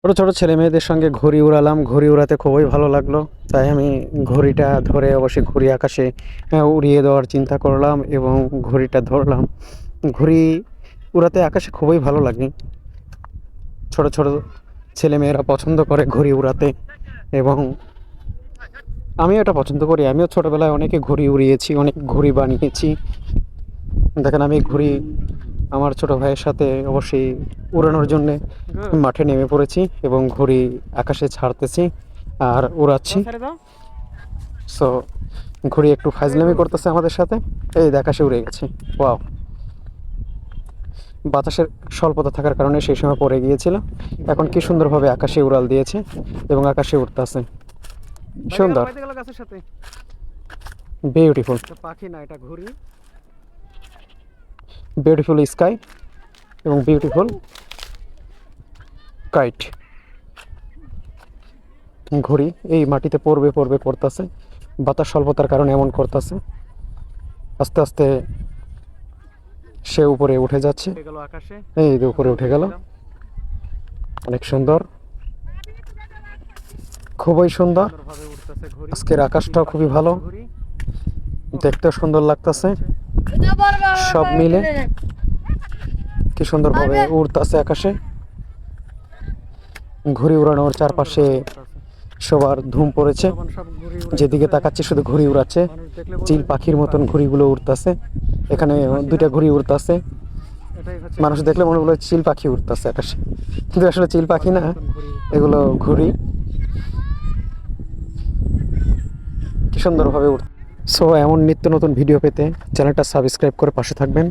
ছোট ছোট ছেলে মেয়েদের সঙ্গে ঘুড়ি উড়ালাম। ঘুড়ি উড়াতে খুবই ভালো লাগলো। তাই আমি ঘুড়িটা ধরে অবশ্যই ঘুড়ি আকাশে উড়িয়ে দেওয়ার চিন্তা করলাম এবং ঘুড়িটা ধরলাম। ঘুড়ি উড়াতে আকাশে খুবই ভালো লাগে। ছোট ছোট ছেলে মেয়েরা পছন্দ করে ঘুড়ি উড়াতে এবং আমিও এটা পছন্দ করি। আমিও ছোটবেলায় অনেকে ঘুড়ি উড়িয়েছি, অনেক ঘুড়ি বানিয়েছি। দেখেন আমি ঘুড়ি আমার ছোট ভাইয়ের সাথে অবশ্যই উড়ানোর জন্যে মাঠে নেমে পড়েছি এবং ঘুড়ি আকাশে ছাড়তেছি আর উড়াচ্ছি। সো ঘুড়ি একটু ফাজলামি করতেছে আমাদের সাথে। এই দেখ আকাশে উড়ে গেছে। ওয়াও! বাতাসের স্বল্পতা থাকার কারণে সেই সময় পড়ে গিয়েছিল। এখন কি সুন্দরভাবে আকাশে উড়াল দিয়েছে এবং আকাশে উড়তেছে। সুন্দর, বিউটিফুল। পাখি না, এটা ঘুড়ি। বিউটিফুল স্কাই এবং বিউটিফুল কাইট। ঘুড়ি এই মাটিতে পড়বে পড়বে পড়তেছে। বাতাস স্বল্পতার কারণে এমন করতেছে। আস্তে আস্তে সে উপরে উঠে যাচ্ছে। এই যে উপরে উঠে গেল। অনেক সুন্দর, খুবই সুন্দর। আজকের আকাশটাও খুবই ভালো, দেখতেও সুন্দর লাগতেছে। সব মিলে কি সুন্দরভাবে উড়তেছে আকাশে। ঘুড়ি উড়ানোর চারপাশে সবার ধুম পড়েছে। যেদিকে তাকাচ্ছে শুধু ঘুড়ি উড়াচ্ছে। চিল পাখির মতন ঘুড়িগুলো উড়তেছে। এখানে দুইটা ঘুড়ি উড়তেছে। মানুষ দেখলে মনে হলো চিল পাখি উড়তেছে আকাশে, কিন্তু আসলে চিল পাখি না, এগুলো ঘুড়ি। কি সুন্দরভাবে উড়। সো এমন নিত্য নতুন ভিডিও পেতে চ্যানেলটা সাবস্ক্রাইব করে পাশে থাকবেন।